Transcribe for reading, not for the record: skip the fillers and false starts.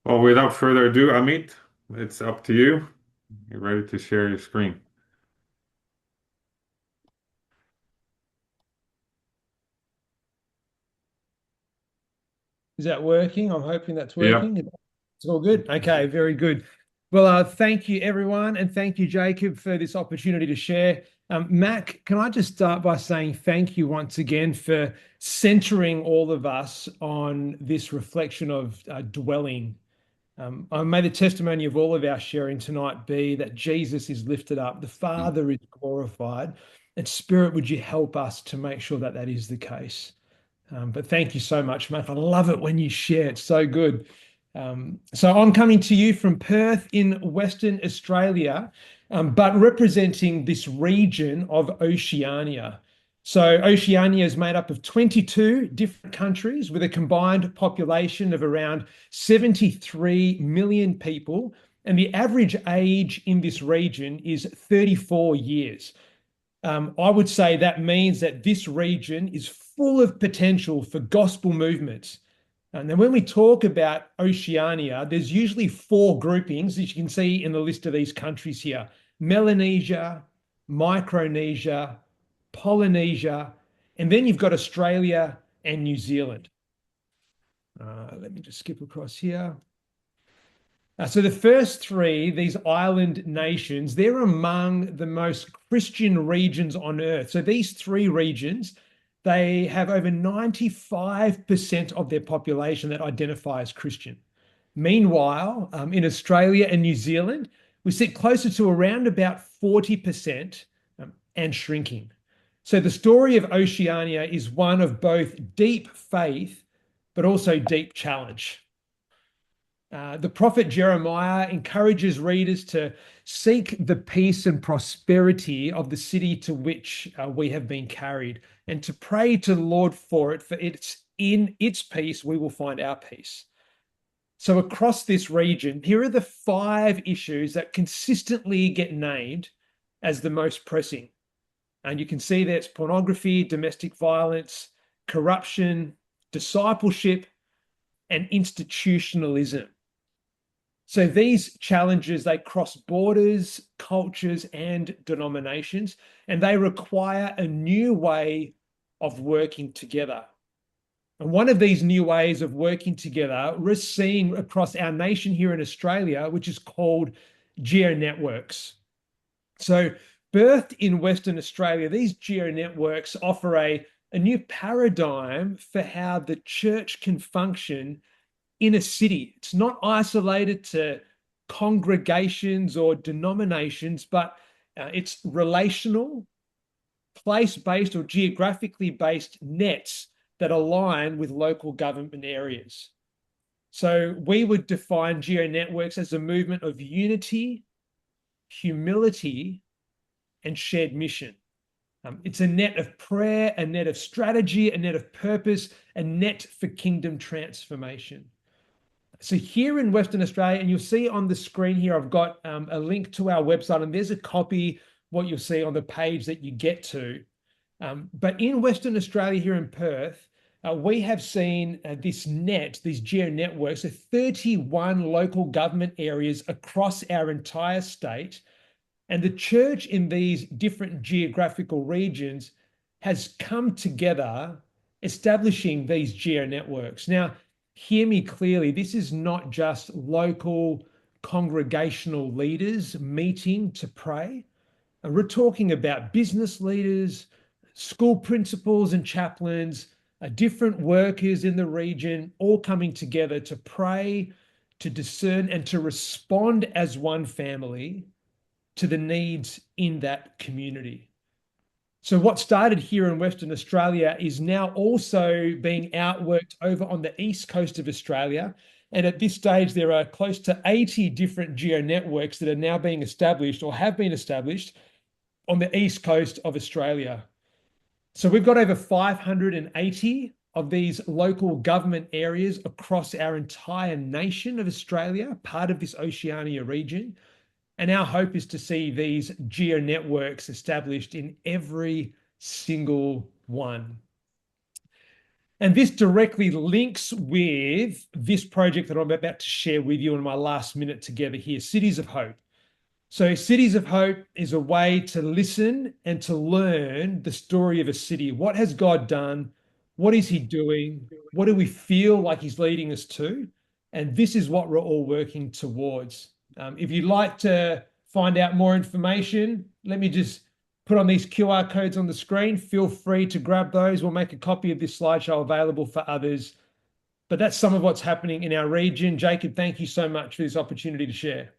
Well, without further ado, Amit, it's up to you. You're ready to share your screen. Is that working? I'm hoping that's Yeah. working. It's all good. Okay, very good. Well, thank you, everyone, and thank you, Jacob, for this opportunity to share. Mac, can I just start by saying thank you once again for centering all of us on this reflection of dwelling. May the testimony of all of our sharing tonight be that Jesus is lifted up, the Father is glorified, and Spirit, would you help us to make sure that that is the case? But thank you so much, Matt. I love it when you share. It's so good. So I'm coming to you from Perth in Western Australia, but representing this region of Oceania. So Oceania is made up of 22 different countries with a combined population of around 73 million people. And the average age in this region is 34 years. I would say that means that this region is full of potential for gospel movements. And then when we talk about Oceania, there's usually four groupings, as you can see in the list of these countries here: Melanesia, Micronesia, Polynesia, and then you've got Australia and New Zealand. Let me just skip across here. So the first three, these island nations, they're among the most Christian regions on earth. So these three regions, they have over 95% of their population that identify as Christian. Meanwhile, in Australia and New Zealand, we sit closer to around about 40% and shrinking. So the story of Oceania is one of both deep faith, but also deep challenge. The prophet Jeremiah encourages readers to seek the peace and prosperity of the city to which we have been carried, and to pray to the Lord for it, for it's in its peace we will find our peace. So, across this region, here are the five issues that consistently get named as the most pressing. And you can see there's pornography, domestic violence, corruption, discipleship, and institutionalism. So these challenges, they cross borders, cultures, and denominations, and they require a new way of working together. And one of these new ways of working together we're seeing across our nation here in Australia, which is called geo networks. So, birthed in Western Australia, these geo networks offer a new paradigm for how the church can function in a city. It's not isolated to congregations or denominations, but it's relational, place based, or geographically based nets that align with local government areas. So we would define geo networks as a movement of unity, humility, and shared mission. It's a net of prayer, a net of strategy, a net of purpose, a net for kingdom transformation. So here in Western Australia, and you'll see on the screen here, I've got a link to our website, and there's a copy, what you'll see on the page that you get to. But in Western Australia, here in Perth, we have seen this net, these geo networks, of 31 local government areas across our entire state. And the church in these different geographical regions has come together, establishing these geo networks. Now, hear me clearly, this is not just local congregational leaders meeting to pray. We're talking about business leaders, school principals and chaplains, different workers in the region, all coming together to pray, to discern, and to respond as one family to the needs in that community. So, what started here in Western Australia is now also being outworked over on the east coast of Australia. And at this stage, there are close to 80 different geo networks that are now being established or have been established on the east coast of Australia. So, we've got over 580 of these local government areas across our entire nation of Australia, part of this Oceania region. And our hope is to see these geo networks established in every single one. And this directly links with this project that I'm about to share with you in my last minute together here, Cities of Hope. So, Cities of Hope is a way to listen and to learn the story of a city. What has God done? What is He doing? What do we feel like He's leading us to? And this is what we're all working towards. If you'd like to find out more information, let me just put on these QR codes on the screen. Feel free to grab those. We'll make a copy of this slideshow available for others. But that's some of what's happening in our region. Jacob, thank you so much for this opportunity to share.